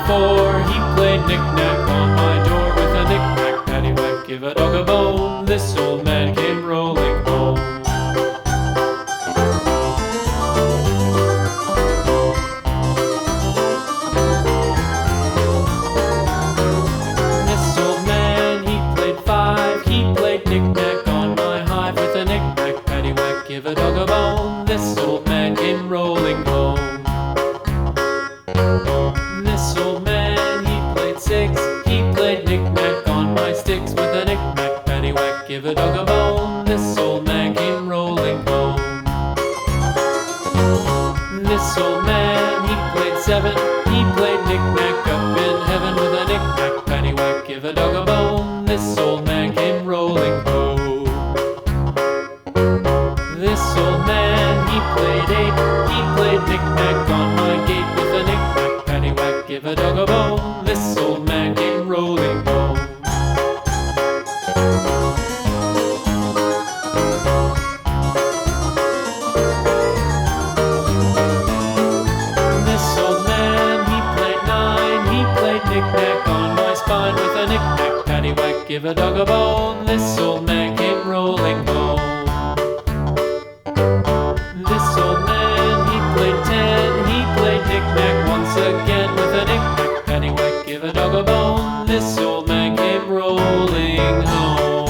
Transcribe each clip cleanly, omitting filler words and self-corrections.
4, he played knick-knack on my door with a knick-knack, paddywhack, give a dog a bone. This old man came rolling home. This old man, he played 5, he played knick-knack on my hive with a knick-knack, paddywhack, give a dog a bone. This old man came rolling home. This old man, he played 6, he played knick-knack on my sticks with a knick-knack, paddywhack, give a dog a bone. This old man came rolling home. This old man, he played 7, he played knick-knack up in heaven with a knick-knack, paddywhack, give a dog a bone. This old man came rolling home. This old man, he played 8, he played knick-knack on my gate with a knick-knack, paddywhack, give a dog a bone. This old man came rolling home. This old man, he played 9, he played knick-knack on my spine with a knick-knack, paddywhack, give a dog a bone. This old man came rolling home. This old man, he played 10, he played knick-knack once again with a knick-knack, paddywhack, give a dog a bone. This old man came rolling home.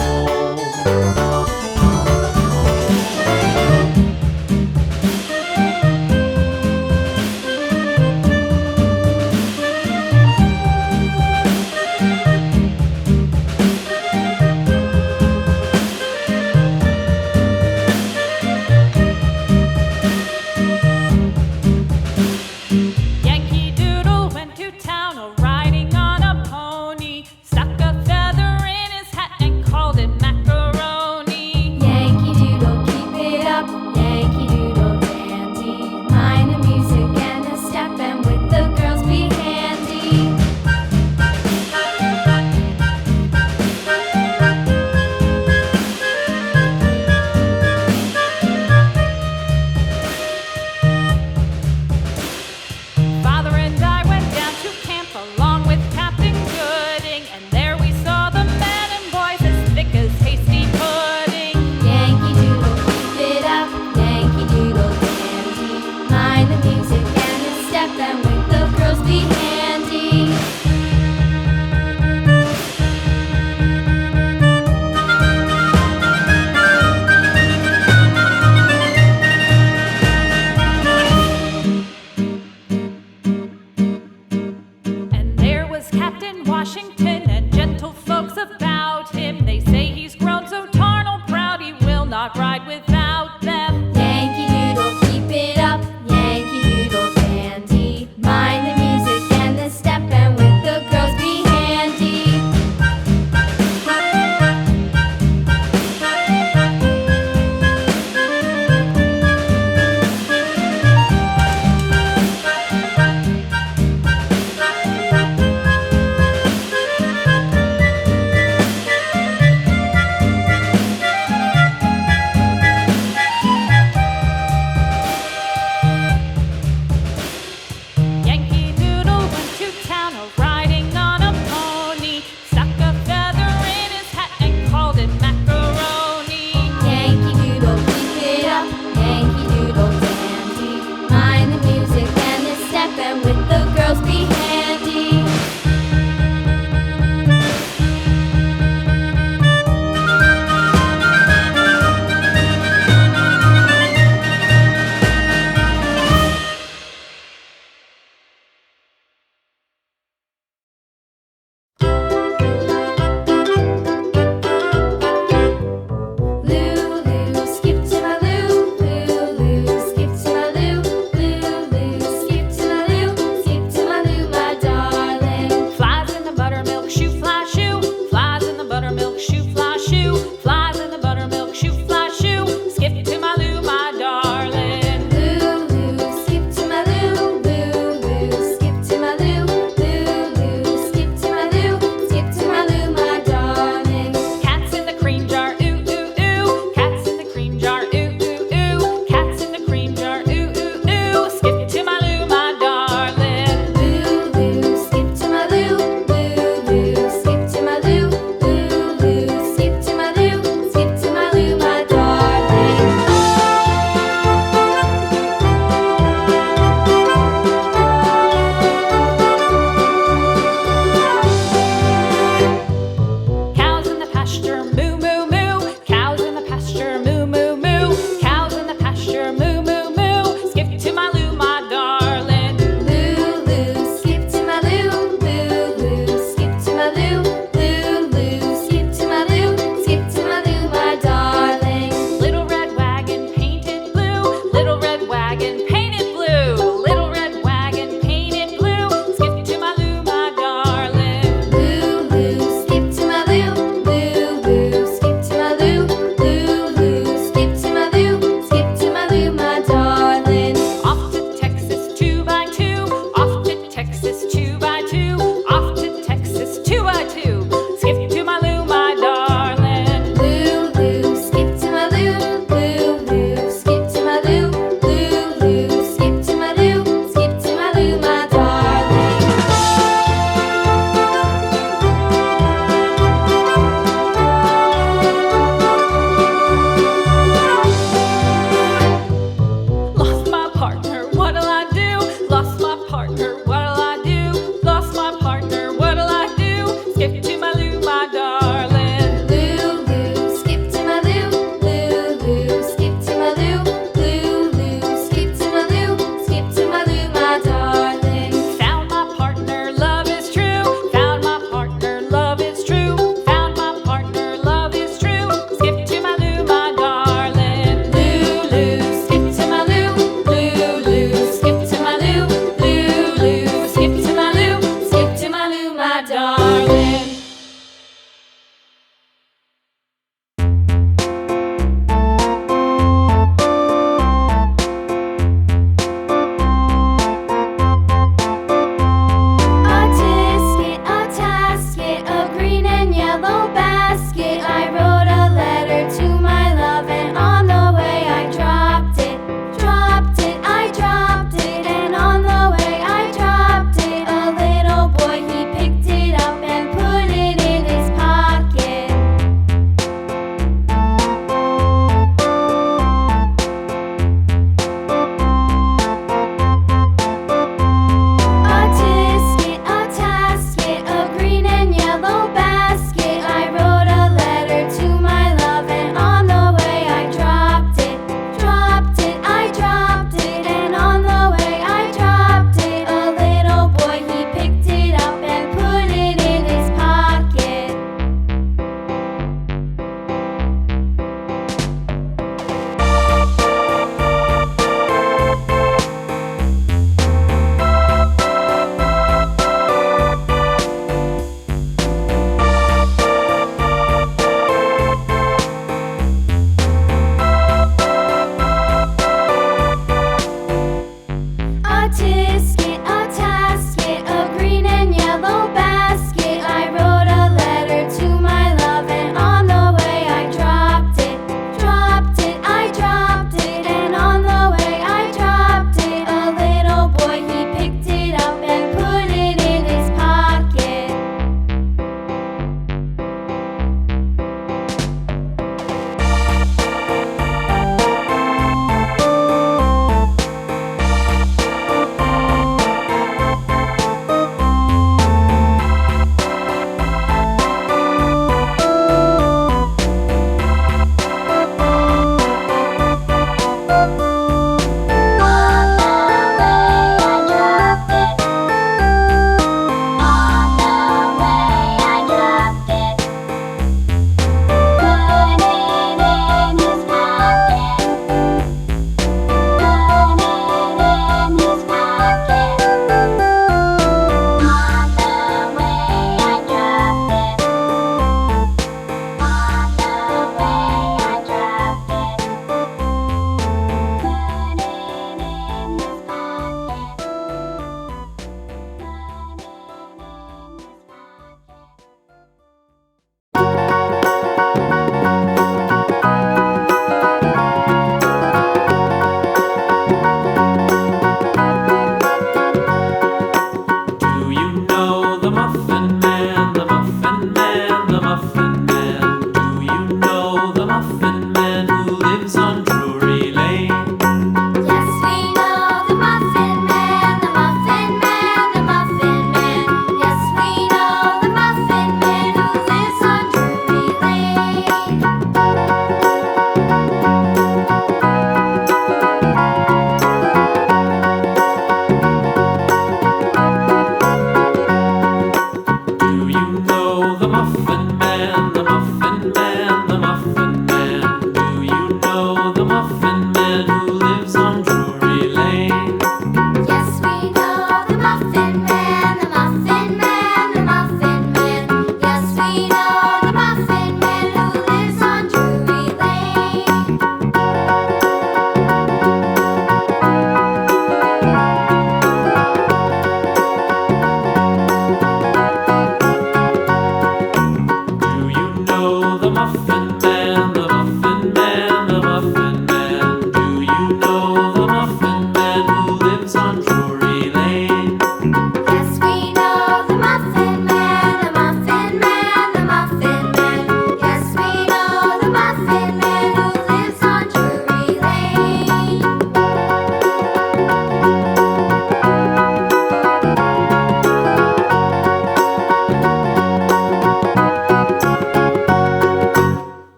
a tick.